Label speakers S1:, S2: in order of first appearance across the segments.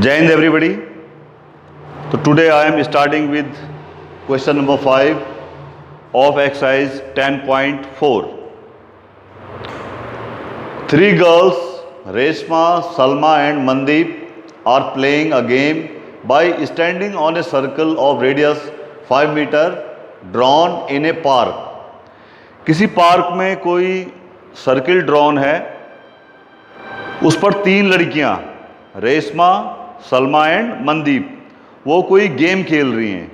S1: Jai Hind everybody. So today I am starting with question number 5 of exercise 10.4. Three girls, Reshma, Salma and Mandeep are playing a game by standing on a circle of radius 5 meter drawn in a park. किसी park में कोई circle drawn है, उस पर तीन लड़कियां Reshma, Salma and Mandeep वो कोई गेम खेल रही हैं।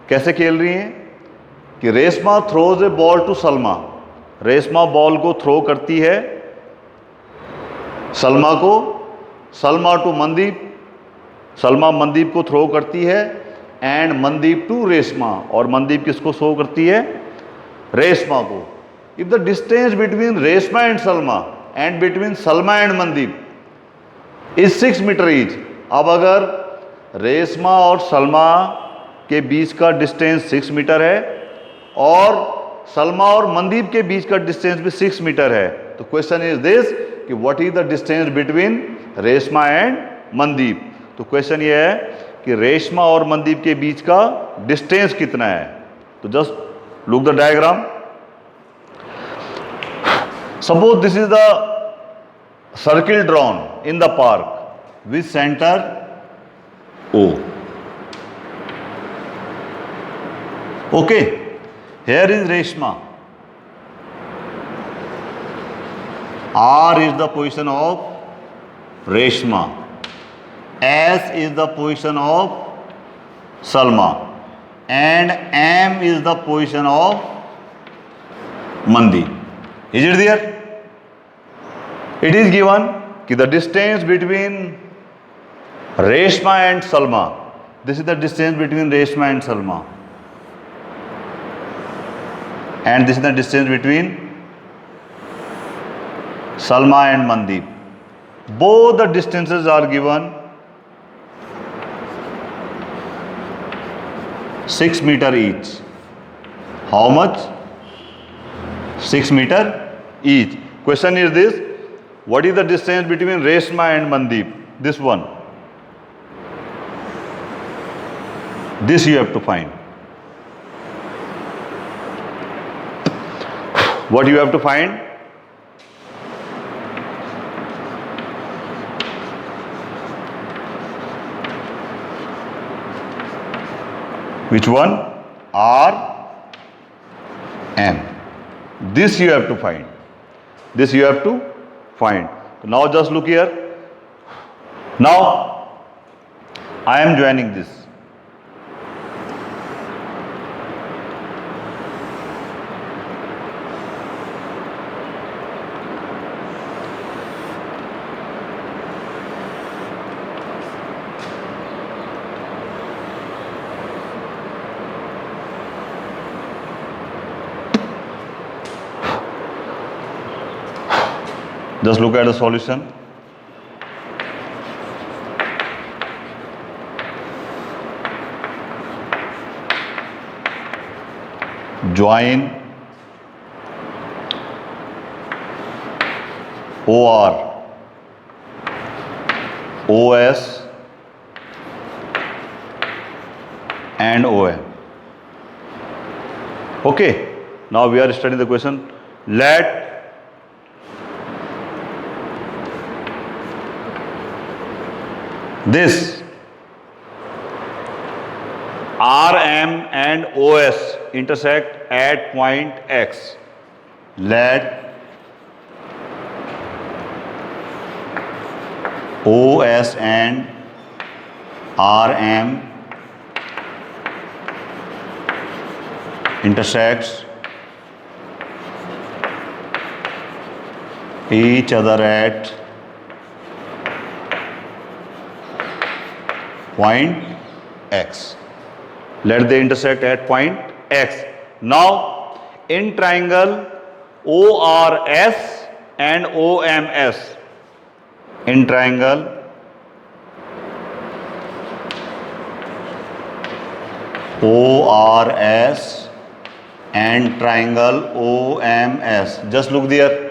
S1: कैसे खेल रही हैं कि Reshma throws a ball to Salma, Reshma ball को थ्रो करती है सलमा को, सलमा टू मनदीप, सलमा मनदीप को थ्रो करती है एंड मनदीप टू रेशमा, और मनदीप किसको थ्रो करती है? रेशमा को। If the distance between Reshma and Salma and between Salma and Mandeep is 6 metre each. अब अगर रेशमा और सलमा के बीच का डिस्टेंस 6 मीटर है और सलमा और मनदीप के बीच का डिस्टेंस भी 6 मीटर है, तो क्वेश्चन इज दिस कि what is the distance between Reshma and Mandeep. तो क्वेश्चन ये है कि रेशमा और मनदीप के बीच का डिस्टेंस कितना है। तो just look the diagram. Suppose this is the circle drawn in the park with center O. Okay, here is Reshma. R is the position of Reshma. S is the position of Salma. And M is the position of Mandeep. Is it there? It is given कि the distance between Reshma and Salma. This is the distance between Reshma and Salma. And this is the distance between Salma and Mandeep. Both the distances are given 6 meter each. How much? 6 meter each. Question is this: what is the distance between Reshma and Mandeep? This one. This you have to find. What you have to find? Which one? R, M. This you have to find. This you have to find. Now just look here. Now I am joining this. Just look at the solution. Join OR, OS and OM. Okay, now we are studying the question. Let this RM and OS intersect at point X. Let OS and RM intersects each other at point X. Let they intersect at point X. Now in triangle ORS and OMS, in triangle ORS and triangle OMS, just look there.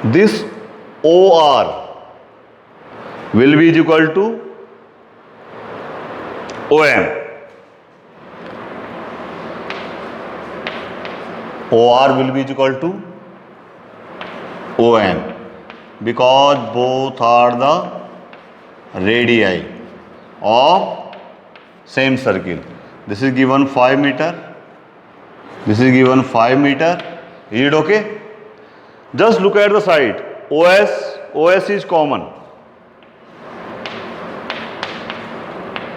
S1: This OR will be is equal to OM. OR will be is equal to OM because both are the radii of same circle. This is given 5 meter. This is given 5 meter. Is it okay? Just look at the side. OS is common.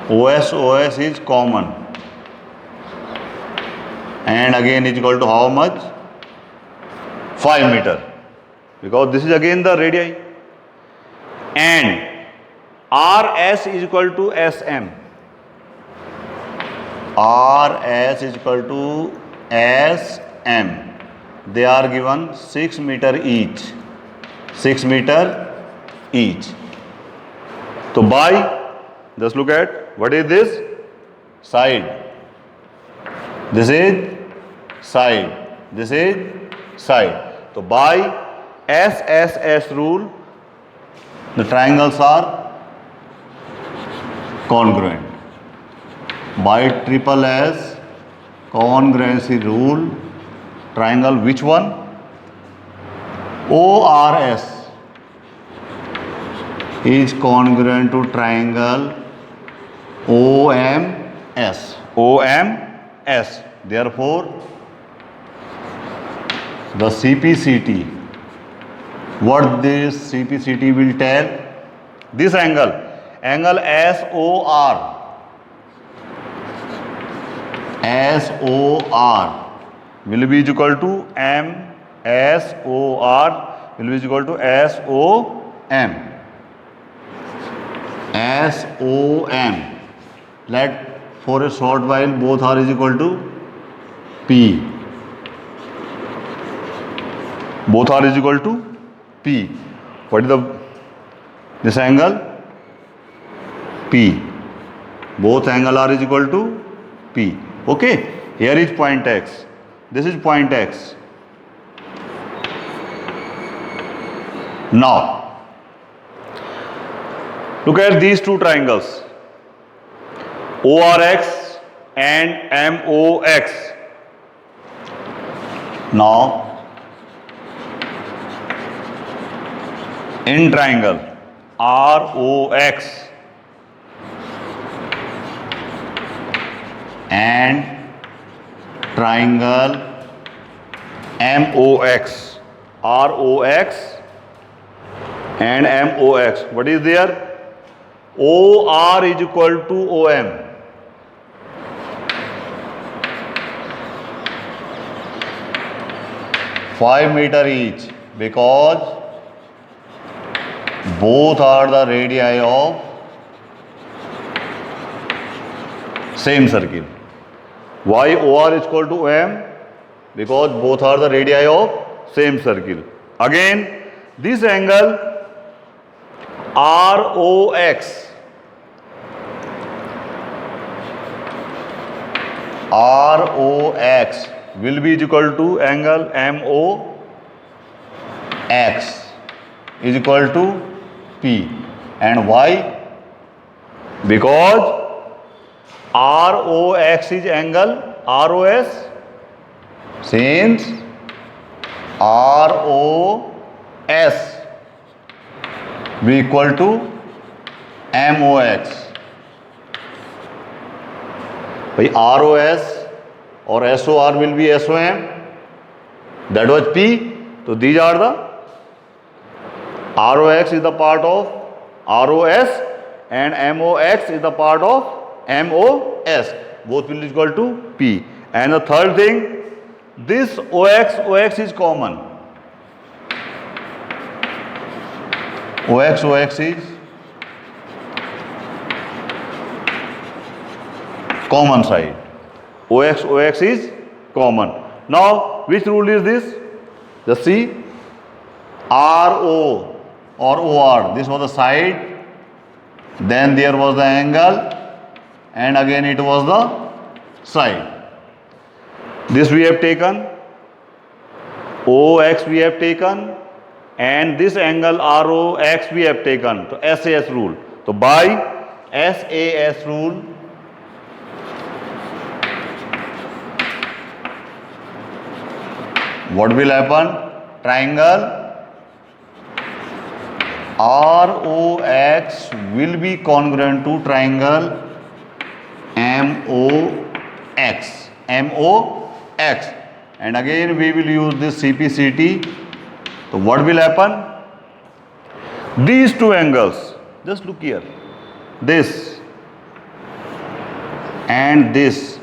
S1: OS is common. And again is equal to how much? 5 meter. Because this is again the radii. And RS is equal to SM. RS is equal to SM. They are given 6 meter each. 6 meter each. So by, just look at what is this? Side. This is side. This is side. So by SSS rule, the triangles are congruent. By triple S congruency rule, triangle which one? ORS is congruent to triangle OMS. OMS. Therefore, the CPCT, what this CPCT will tell? This angle SOR will be equal to SOR will be equal to SOM. Let for a short while both are is equal to P. Both are is equal to P. What is this angle? P. Both angle are is equal to P. Okay. Here is point X. This is point X. Now, look at these two triangles, ORX and MOX. Now, in triangle ROX and triangle MOX, ROX and MOX, what is there? OR is equal to OM. Five meter each, because both are the radii of same circle. Why OR is equal to OM? Because both are the radii of same circle. Again, this angle ROX will be equal to angle MOX is equal to P. And why? Because ROX is angle ROS, since ROS be equal to MOX. By ROS or SOR will be SOM. That was P. So these are the ROX is the part of ROS and MOX is the part of MOS. Both will be equal to P. And the third thing, this OX is common. OX is common side. OX is common. Now, which rule is this? Just see, RO or OR, this was the side, then there was the angle, and again it was the side. This we have taken, OX we have taken, and this angle ROX we have taken, so SAS rule. So by SAS rule, what will happen? Triangle ROX will be congruent to triangle MOX. MOX. And again we will use this CPCT. So what will happen? These two angles, just look here, this and this,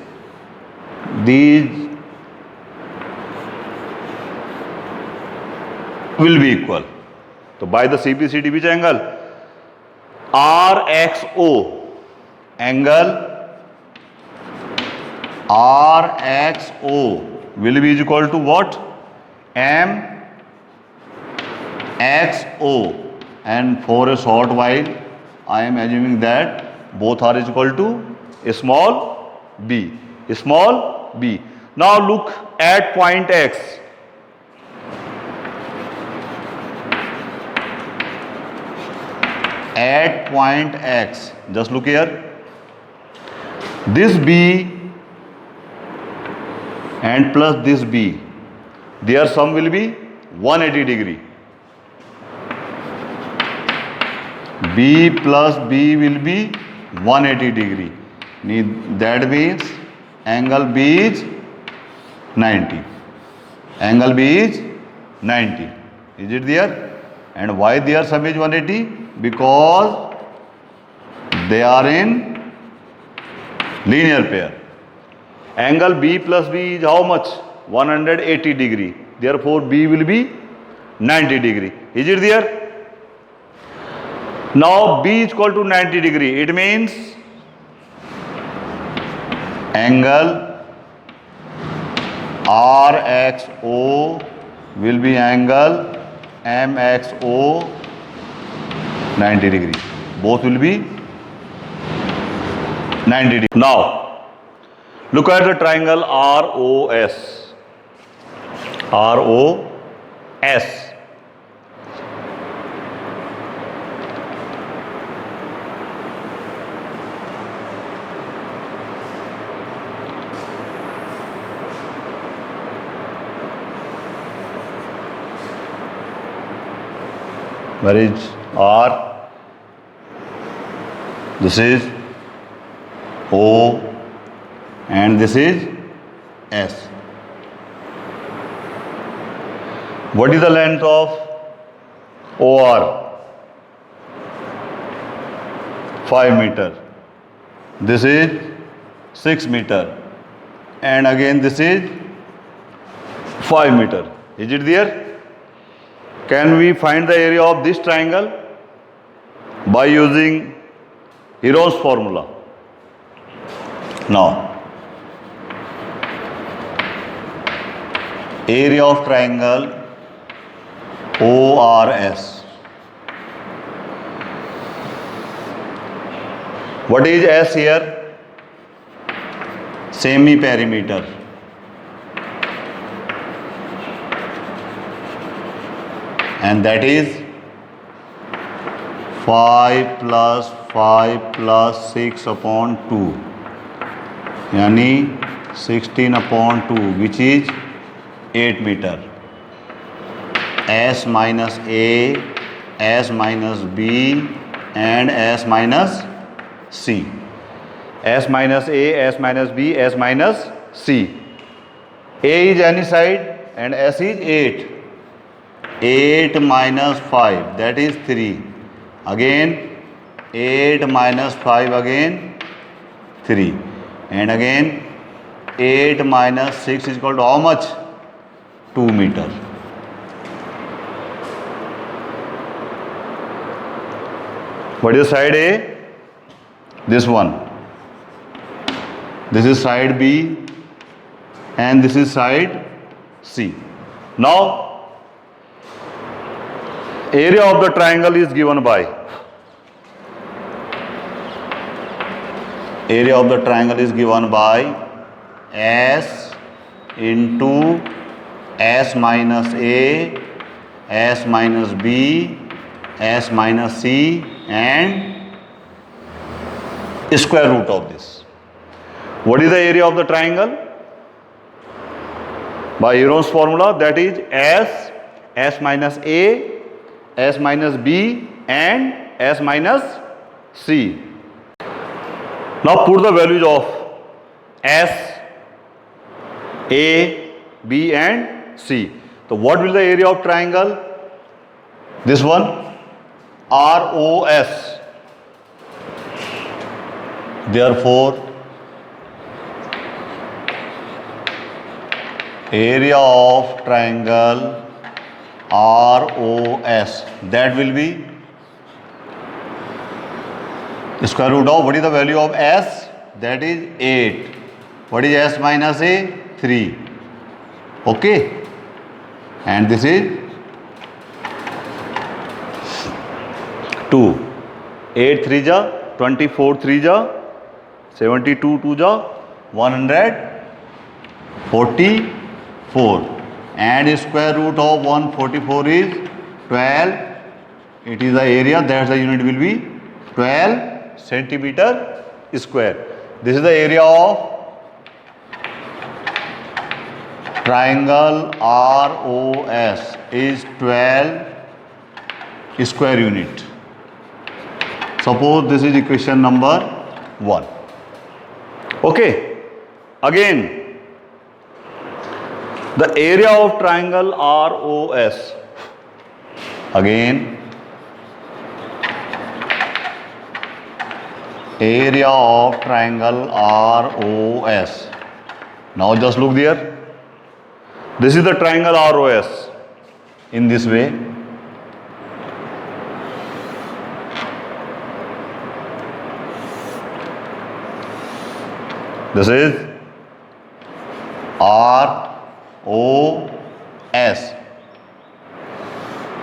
S1: these will be equal. So by the CPCT, which angle? RXO, angle RXO will be equal to what? MXO. And for a short while, I am assuming that both are equal to a small b. A small b. Now look at point X. At point X, just look here. This B and plus this B, their sum will be 180 degree. B plus B will be 180 degree. That means angle B is 90. Angle B is 90. Is it there? And why their sum is 180? Because they are in linear pair. Angle B plus B is how much? 180 degree. Therefore, B will be 90 degree. Is it there? Now, B is equal to 90 degree. It means angle RXO will be angle MXO 90 degree. Both will be 90 degree. Now, look at the triangle ROS. ROS. Where is R? This is O and this is S. What is the length of OR? 5 meter. This is 6 meter. And again this is 5 meter. Is it there? Can we find the area of this triangle by using Heron's formula? Now, area of triangle ORS. What is S here? Semi-perimeter. And that is 5 plus 5 plus 6 upon 2. Yani 16 upon 2, which is 8 meter. S minus A, S minus B and S minus C. S minus A, S minus B, S minus C. A is any side and S is 8. 8 minus 5, that is 3. Again 8 minus 5, again 3. And again 8 minus 6 is equal to how much? 2 meter. What is side A? This one. This is side B and this is side C. Now, area of the triangle is given by S into S minus A S minus B, S minus C, and square root of this. What is the area of the triangle? By Heron's formula, that is S minus A, S minus B, and S minus C. Now put the values of S, A, B, and C. So what will the area of triangle? This one, ROS. Therefore, area of triangle ROS, that will be square root of, what is the value of S? That is 8. What is S minus A? 3. Okay. And this is 2. 8 3 ja 24, 3 ja 72, 2 ja 144, and square root of 144 is 12. It is the area, that's the unit will be 12 centimeter square. This is the area of triangle ROS is 12 square unit. Suppose this is equation number 1. Okay. Again, the area of triangle ROS. Again, area of triangle ROS. Now just look there. This is the triangle ROS in this way. This is ROS,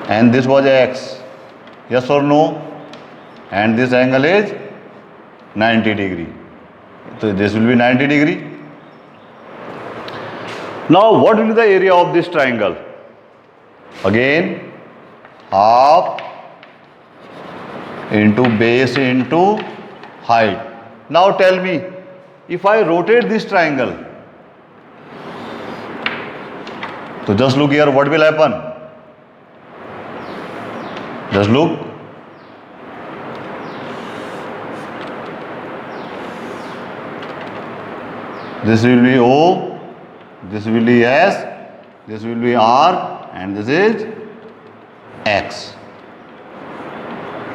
S1: and this was X. Yes or no? And this angle is 90 degree. So this will be 90 degree. Now what will be the area of this triangle? Again, half into base into height. Now tell me, if I rotate this triangle, so just look here, what will happen? Just look. This will be O, this will be S, this will be R, and this is X.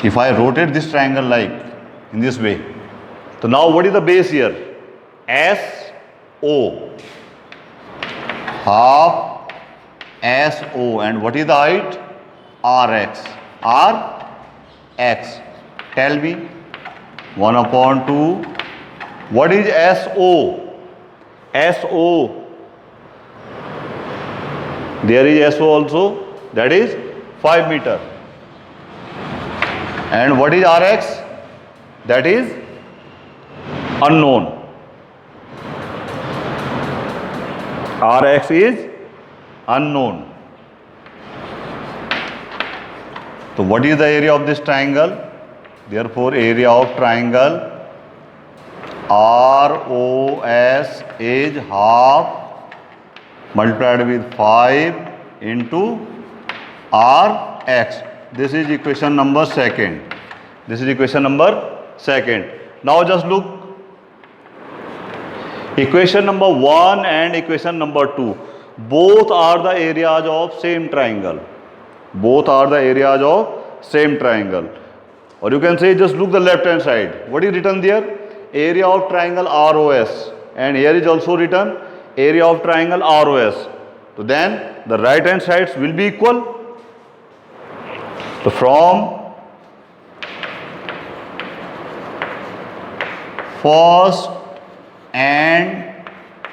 S1: If I rotate this triangle like in this way, so now what is the base here? SO, half SO, and what is the height? RX. RX. Tell me, 1/2. What is SO? SO. There is SO also, that is 5 meter. And what is RX? That is unknown. RX is unknown. So what is the area of this triangle? Therefore, area of triangle ROS is half multiplied with 5 into RX. This is equation number 2. This is equation number 2. Now just look. Equation number 1 and equation number 2. Both are the areas of same triangle. Both are the areas of same triangle. Or you can say, just look the left hand side. What is written there? Area of triangle ROS. And here is also written area of triangle ROS. So then the right hand sides will be equal. So from first and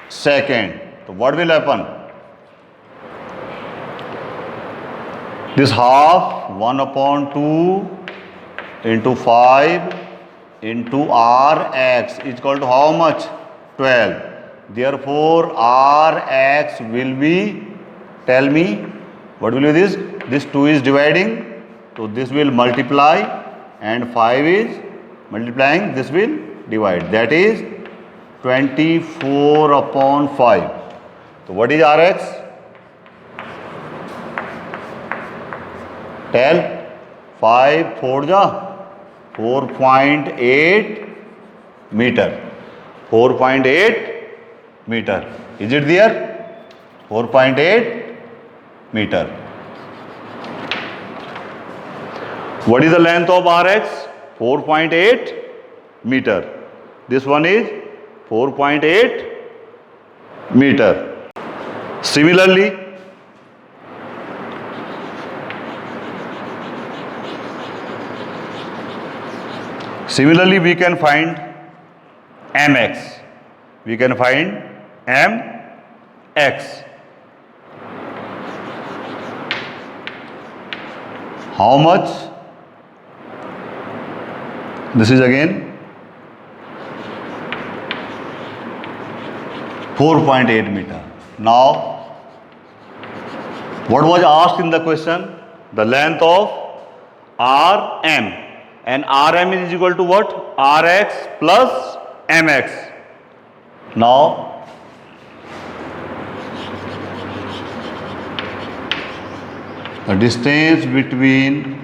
S1: second, so what will happen? This half 1/2 into 5 into RX is equal to how much? 12. Therefore, RX will be, tell me, What will be this? This 2 is dividing, so this will multiply, and 5 is multiplying, this will divide. That is 24 upon 5. So what is Rx? Tell. 5 4 ja 4.8 meter. 4.8 meter. Is it there? 4.8 meter. What is the length of Rx? 4.8 meter. This one is 4.8 meter. Similarly, we can find mx. We can find mx. How much? This is again 4.8 meter. Now, what was asked in the question? The length of Rm, and Rm is equal to what? Rx plus mx. Now, the distance between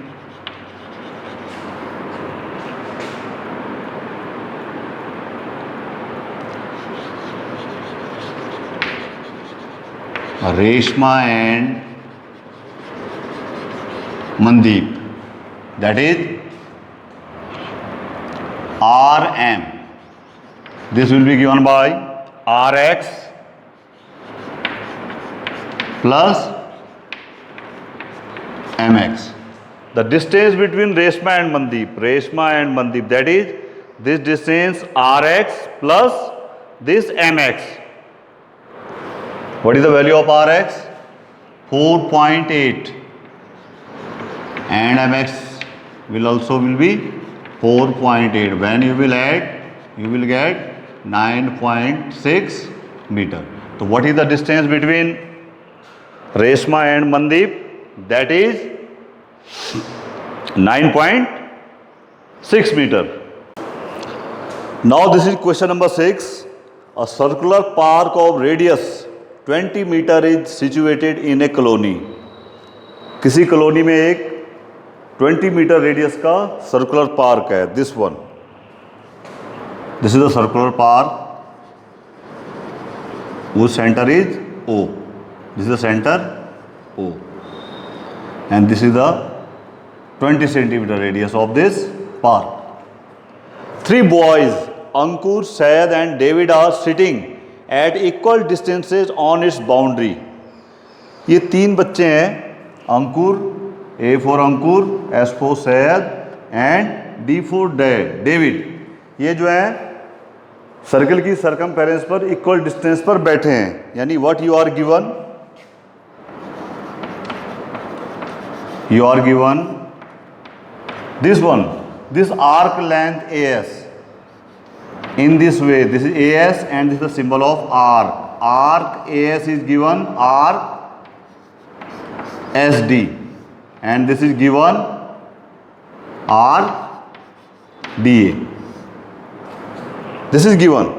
S1: Reshma and Mandeep, that is Rm. This will be given by Rx plus mx. The distance between Reshma and Mandeep, that is this distance Rx plus this mx. What is the value of Rx? 4.8, and mx will be 4.8. When you will add, you will get 9.6 meter. So what is the distance between Reshma and Mandeep? That is 9.6 meter. Now this is question number 6. A circular park of radius 20 meter is situated in a colony. किसी colony में एक 20 metre radius का circular park है. This one, this is the circular park whose center is O. This is the center O, and this is the 20 centimeter radius of this park. 3 boys, Ankur, Syed and David are sitting at equal distances on its boundary. ये 3 बच्चे हैं, अंकुर, A for Ankur, S for Syed and D for David. ये जो है circle की circumference पर equal distance पर बैठे हैं. यानी what you are given, you are given this one, this arc length AS in this way. This is AS and this is the symbol of arc. Arc AS is given arc SD, and this is given arc DA. This is given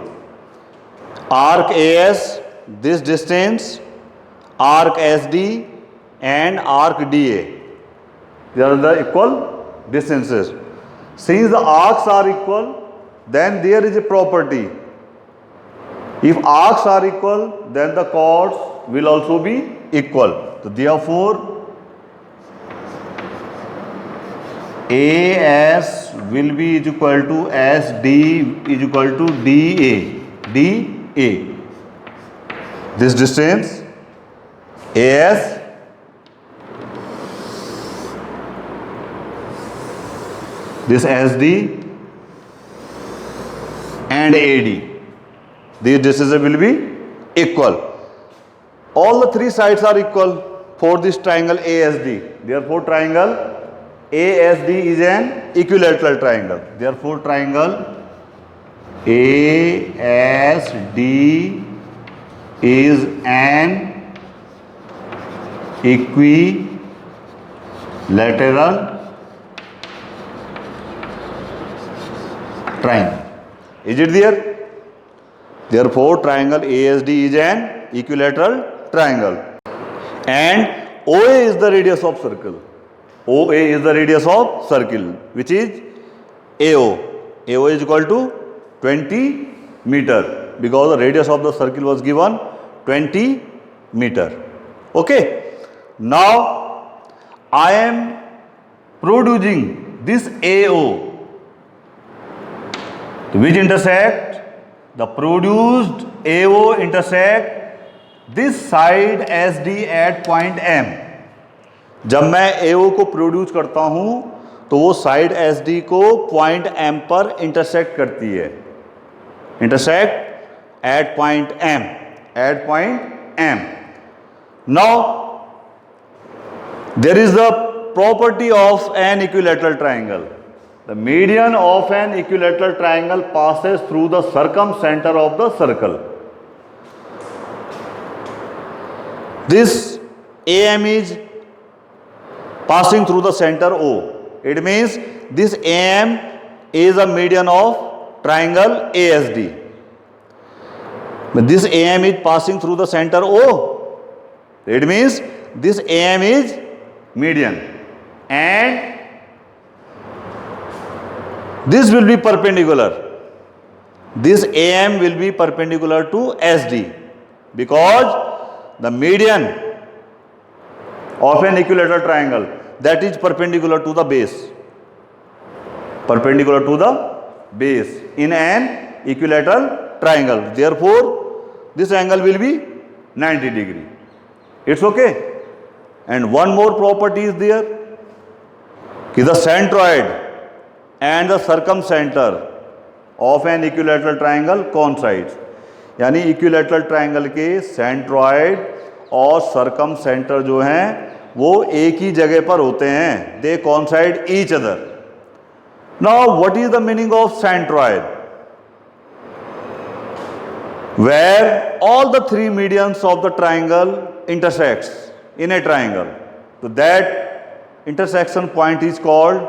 S1: arc AS, this distance, arc SD and arc DA. They are the equal distances. Since the arcs are equal, then there is a property. If arcs are equal, then the chords will also be equal. So therefore, AS will be equal to SD is equal to DA. DA. This distance AS this SD and AD, these distances will be equal. All the 3 sides are equal for this triangle ASD. Therefore, triangle ASD is an equilateral triangle. Therefore, triangle ASD is an equilateral triangle. Is it there? Therefore, triangle ASD is an equilateral triangle. And OA is the radius of circle. OA is the radius of circle, which is AO. AO is equal to 20 meter because the radius of the circle was given 20 meter. Okay. Now, I am producing this AO, which intersect, the produced AO intersect this side SD at point M. जब मैं AO को produce करता हूं तो वो side SD को point M पर intersect करती है. Intersect at point M. At point M. Now, there is the property of an equilateral triangle. The median of an equilateral triangle passes through the circumcenter of the circle. This AM is passing through the center O. It means this AM is a median of triangle ASD. But this AM is passing through the center O. It means this AM is median. And this will be perpendicular. This AM will be perpendicular to SD because the median of an equilateral triangle, that is perpendicular to the base. Perpendicular to the base in an equilateral triangle. Therefore, this angle will be 90 degree. It's okay. And one more property is there. The centroid and the circumcenter of an equilateral triangle coincides. यानी equilateral triangle के centroid और सर्कमसेंटर जो हैं वो एक ही जगह पर होते हैं. दे coincide each other. Now, what is the meaning of centroid? Where all the three medians of the triangle intersects in a triangle. So that intersection point is called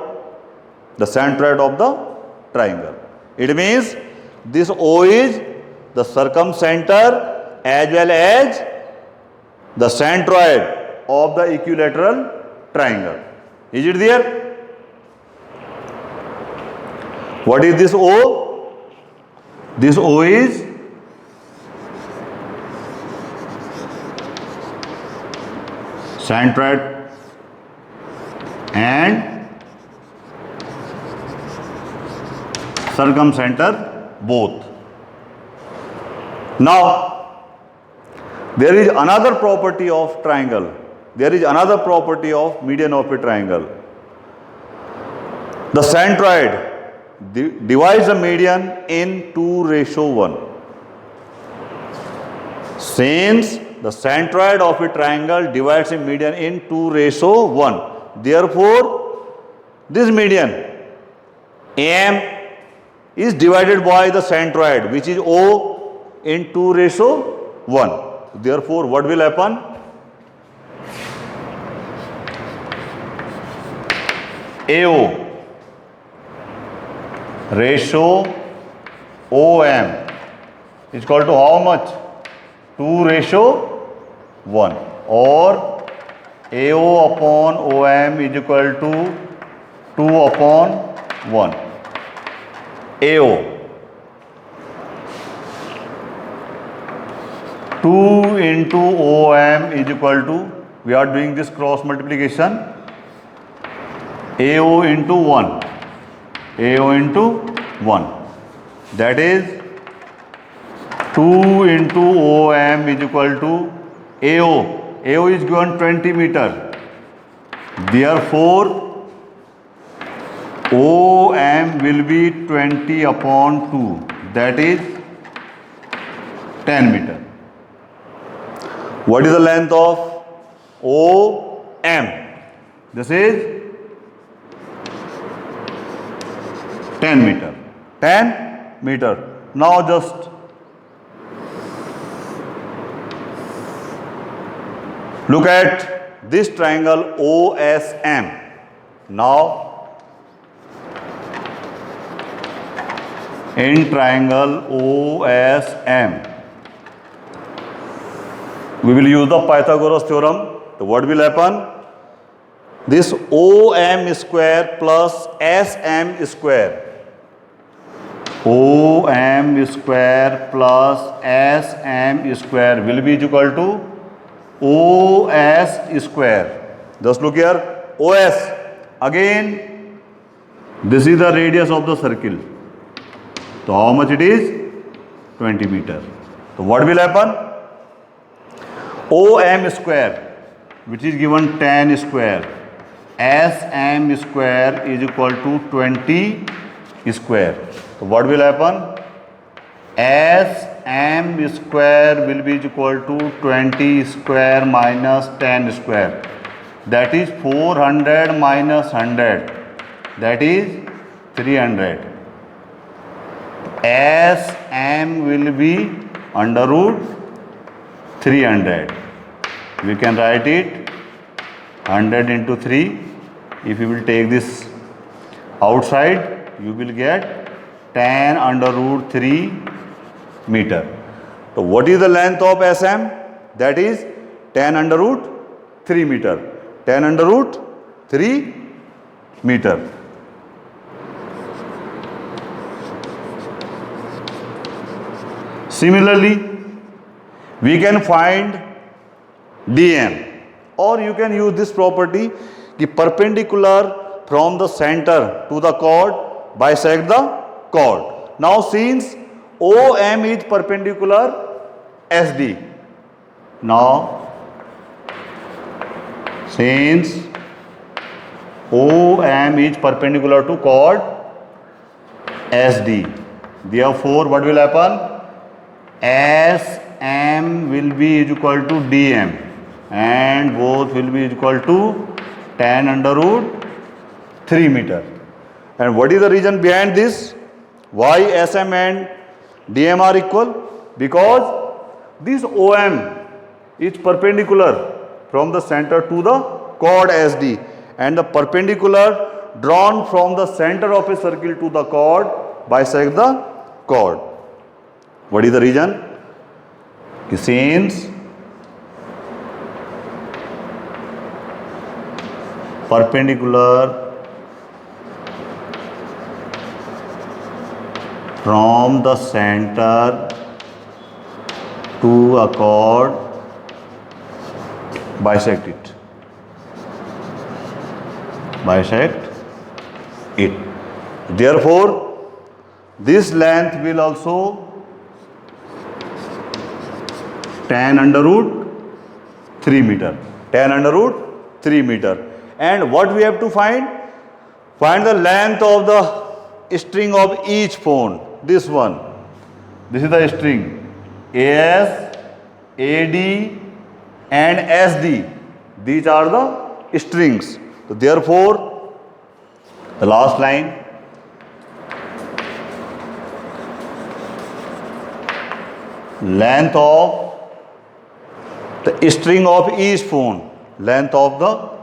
S1: the centroid of the triangle. It means this O is the circumcenter as well as the centroid of the equilateral triangle. Is it there? What is this O? This O is centroid and circumcenter both. Now, there is another property of triangle. There is another property of median of a triangle. The centroid divides the median in 2:1. Since the centroid of a triangle divides a median in 2:1, therefore, this median AM is divided by the centroid, which is O, in 2:1. Therefore, what will happen? AO ratio OM is equal to how much? 2:1, or AO upon OM is equal to 2/1. AO 2 into OM is equal to, we are doing this cross multiplication, AO into 1. AO into 1. That is 2 into OM is equal to AO. AO is given 20 meter. Therefore, OM will be 20/2. That is 10 meter. What is the length of OM? This is 10 meter. 10 meter. Now just look at this triangle OSM. Now in triangle OSM, we will use the Pythagoras theorem. So what will happen? This OM square plus SM square, OM square plus SM square will be equal to OS square. Just look here, OS. Again, this is the radius of the circle. So how much it is? 20 meter. So what will happen? OM square, which is given 10 square, SM square is equal to 20 square. So what will happen? SM square will be equal to 20 square minus 10 square. That is 400 minus 100. That is 300. SM will be under root 300. We can write it 100 into 3. If you will take this outside, you will get 10 under root 3 meter. So what is the length of SM? That is 10 under root 3 meter. 10 under root 3 meter. Similarly, we can find DM, or you can use this property, the perpendicular from the center to the chord bisect the chord. Now since OM is perpendicular SD, now since OM is perpendicular to chord SD, therefore what will happen? SM will be equal to DM, and both will be equal to 10 under root 3 meter. And what is the reason behind this? Why SM and DM are equal? Because this OM is perpendicular from the center to the chord SD, and the perpendicular drawn from the center of a circle to the chord bisect the chord. What is the reason? Since perpendicular from the center to a chord bisect it. Bisect it. Therefore, this length will also 10 under root 3 meter. 10 under root 3 meter. And what we have to find? Find the length of the string of each phone. This one. This is the string. AS, AD and SD. These are the strings. So therefore, the last line. Length of the string of each phone. Length of the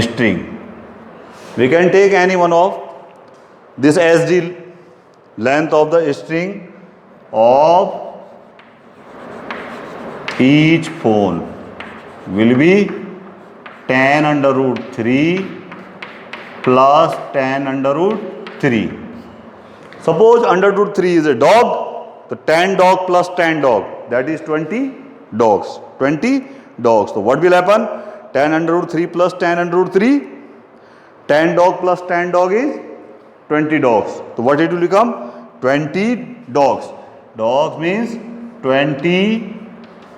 S1: string. We can take any one of this SD, length of the string of each phone will be 10 under root 3 plus 10 under root 3. Suppose under root 3 is a dog, the 10 dog plus 10 dog, that is 20 dogs. 20 dogs. So what will happen? 10 under root 3 plus 10 under root 3. 10 dog plus 10 dog is 20 dogs. So what it will become? 20 dogs. Dogs means 20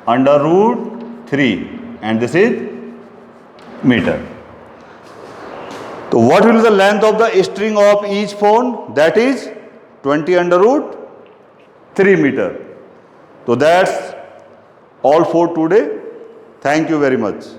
S1: under root 3, and this is meter. So what will be the length of the string of each phone? That is 20 under root 3 meter. So that's all for today. Thank you very much.